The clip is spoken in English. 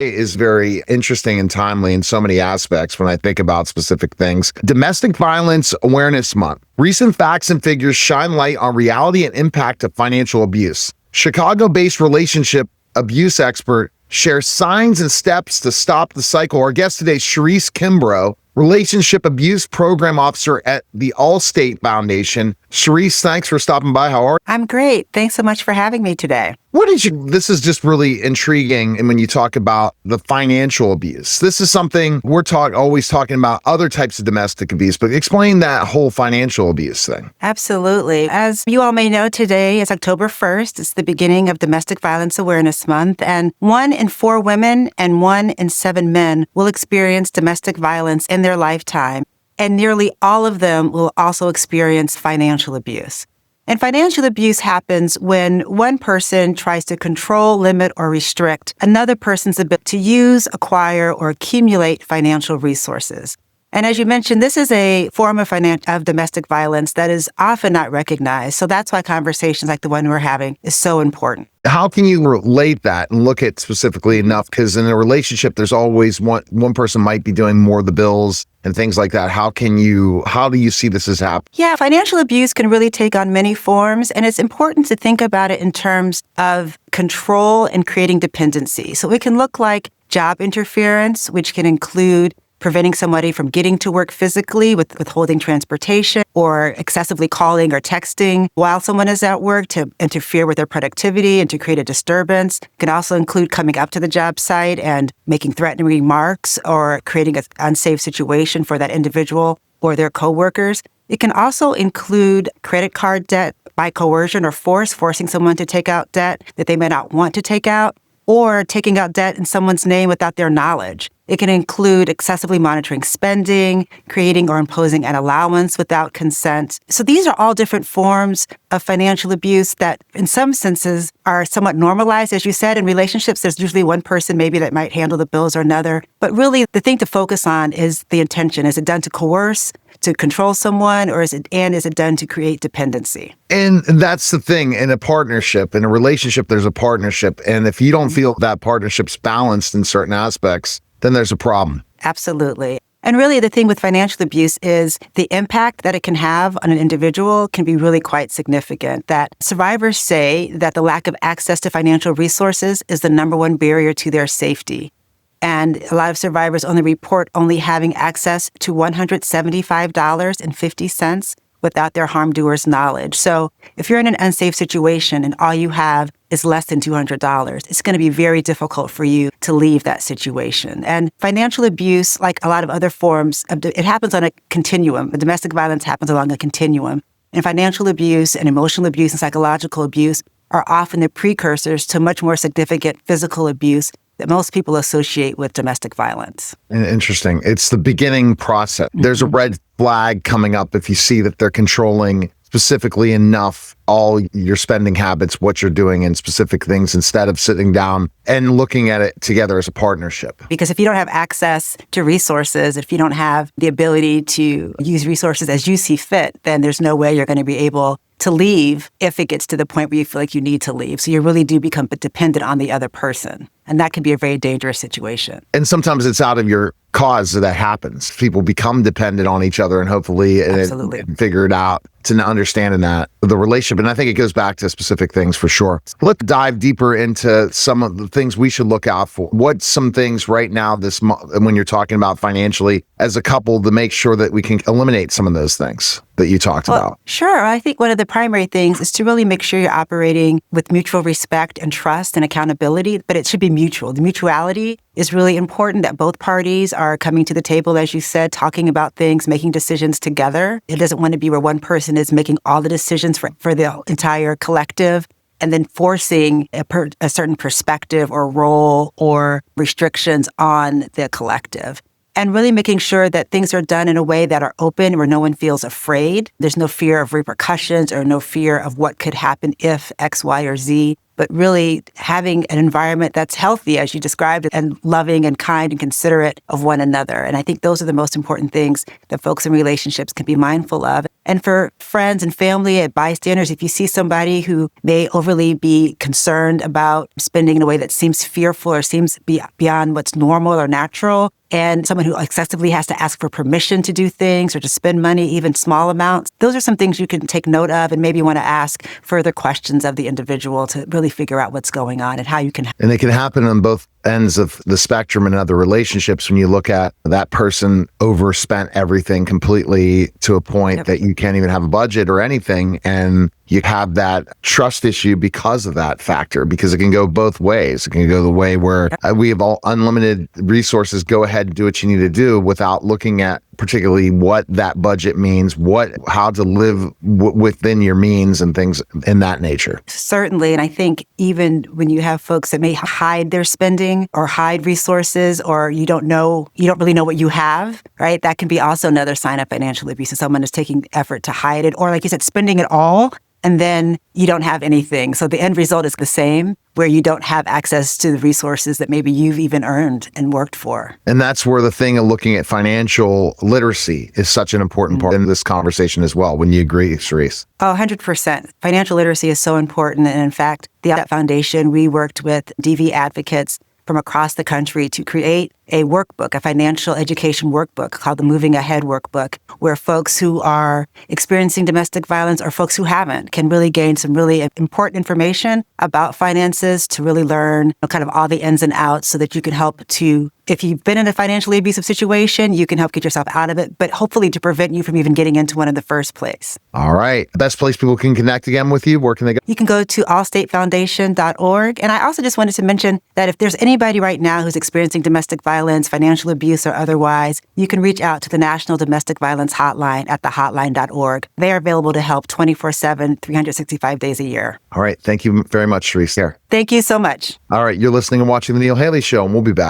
Is very interesting and timely in so many aspects when I think about specific things. Domestic Violence Awareness Month. Recent facts and figures shine light on reality and impact of financial abuse. Chicago-based relationship abuse expert shares signs and steps to stop the cycle. Our guest today is Sharisse Kimbro, Relationship Abuse Program Officer at the Allstate Foundation. Sharisse, thanks for stopping by. How are you? I'm great. Thanks so much for having me today. This is just really intriguing. And when you talk about the financial abuse, this is something we're always talking about other types of domestic abuse, but explain that whole financial abuse thing. Absolutely. As you all may know, today is October 1st. It's the beginning of Domestic Violence Awareness Month, and 1 in 4 women and 1 in 7 men will experience domestic violence in their lifetime, and nearly all of them will also experience financial abuse. And financial abuse happens when one person tries to control, limit, or restrict another person's ability to use, acquire, or accumulate financial resources. And as you mentioned, this is a form of domestic violence that is often not recognized. So that's why conversations like the one we're having is so important. How can you relate that and look at specifically enough? Because in a relationship, there's always one person might be doing more of the bills and things like that. How do you see this as happening? Yeah, financial abuse can really take on many forms, and it's important to think about it in terms of control and creating dependency. So it can look like job interference, which can include preventing somebody from getting to work physically with withholding transportation, or excessively calling or texting while someone is at work to interfere with their productivity and to create a disturbance. It can also include coming up to the job site and making threatening remarks or creating an unsafe situation for that individual or their coworkers. It can also include credit card debt by coercion or forcing someone to take out debt that they may not want to take out, or taking out debt in someone's name without their knowledge. It can include excessively monitoring spending, creating or imposing an allowance without consent. So these are all different forms of financial abuse that in some senses are somewhat normalized. As you said, in relationships, there's usually one person maybe that might handle the bills or another. But really, the thing to focus on is the intention. Is it done to coerce, to control someone, or is it done to create dependency? And that's the thing. In a partnership, in a relationship, there's a partnership. And if you don't feel that partnership's balanced in certain aspects, then there's a problem. Absolutely. And really, the thing with financial abuse is the impact that it can have on an individual can be really quite significant. That survivors say that the lack of access to financial resources is the number one barrier to their safety. And a lot of survivors report only having access to $175.50 without their harm doer's knowledge. So if you're in an unsafe situation and all you have is less than $200, it's going to be very difficult for you to leave that situation. And financial abuse, like a lot of other forms, it happens on a continuum. Domestic violence happens along a continuum. And financial abuse and emotional abuse and psychological abuse are often the precursors to much more significant physical abuse that most people associate with domestic violence. Interesting. It's the beginning process. There's a red flag coming up if you see that they're controlling specifically enough all your spending habits, what you're doing in specific things, instead of sitting down and looking at it together as a partnership. Because if you don't have access to resources, if you don't have the ability to use resources as you see fit, then there's no way you're going to be able to leave if it gets to the point where you feel like you need to leave. So you really do become dependent on the other person. And that can be a very dangerous situation. And sometimes it's out of your cause that happens. People become dependent on each other and hopefully figure it out to understand in that the relationship. And I think it goes back to specific things for sure. Let's dive deeper into some of the things we should look out for. What's some things right now when you're talking about financially as a couple to make sure that we can eliminate some of those things that you talked about? Sure. I think one of the primary things is to really make sure you're operating with mutual respect and trust and accountability, but it should be mutual. The mutuality is really important, that both parties are coming to the table, as you said, talking about things, making decisions together. It doesn't want to be where one person is making all the decisions for the entire collective and then forcing a certain perspective or role or restrictions on the collective. And really making sure that things are done in a way that are open, where no one feels afraid. There's no fear of repercussions or no fear of what could happen if X, Y, or Z. but really having an environment that's healthy, as you described it, and loving and kind and considerate of one another. And I think those are the most important things that folks in relationships can be mindful of. And for friends and family and bystanders, if you see somebody who may overly be concerned about spending in a way that seems fearful or seems beyond what's normal or natural, and someone who excessively has to ask for permission to do things or to spend money, even small amounts, those are some things you can take note of and maybe want to ask further questions of the individual to really figure out what's going on and how you can. And it can happen on both ends of the spectrum in other relationships when you look at that person overspent everything completely to a point that you can't even have a budget or anything. And you have that trust issue because of that factor, because it can go both ways. It can go the way where we have all unlimited resources, go ahead and do what you need to do without looking at particularly what that budget means, how to live within your means and things in that nature. Certainly. And I think even when you have folks that may hide their spending or hide resources, or you don't really know what you have, right? That can be also another sign of financial abuse. If someone is taking effort to hide it, or like you said, spending it all, and then you don't have anything. So the end result is the same, where you don't have access to the resources that maybe you've even earned and worked for. And that's where the thing of looking at financial literacy is such an important part in this conversation as well. Wouldn't you agree, Sharisse? Oh, 100%. Financial literacy is so important. And in fact, the Allstate Foundation, we worked with DV advocates from across the country to create a workbook, a financial education workbook called the Moving Ahead Workbook, where folks who are experiencing domestic violence or folks who haven't can really gain some really important information about finances to really learn kind of all the ins and outs so that you can help to, if you've been in a financially abusive situation, you can help get yourself out of it, but hopefully to prevent you from even getting into one in the first place. All right. Best place people can connect again with you, where can they go? You can go to allstatefoundation.org. And I also just wanted to mention that if there's anybody right now who's experiencing domestic violence, financial abuse, or otherwise, you can reach out to the National Domestic Violence Hotline at thehotline.org. They are available to help 24/7, 365 days a year. All right. Thank you very much, Sharisse. Thank you so much. All right. You're listening and watching The Neil Haley Show, and we'll be back.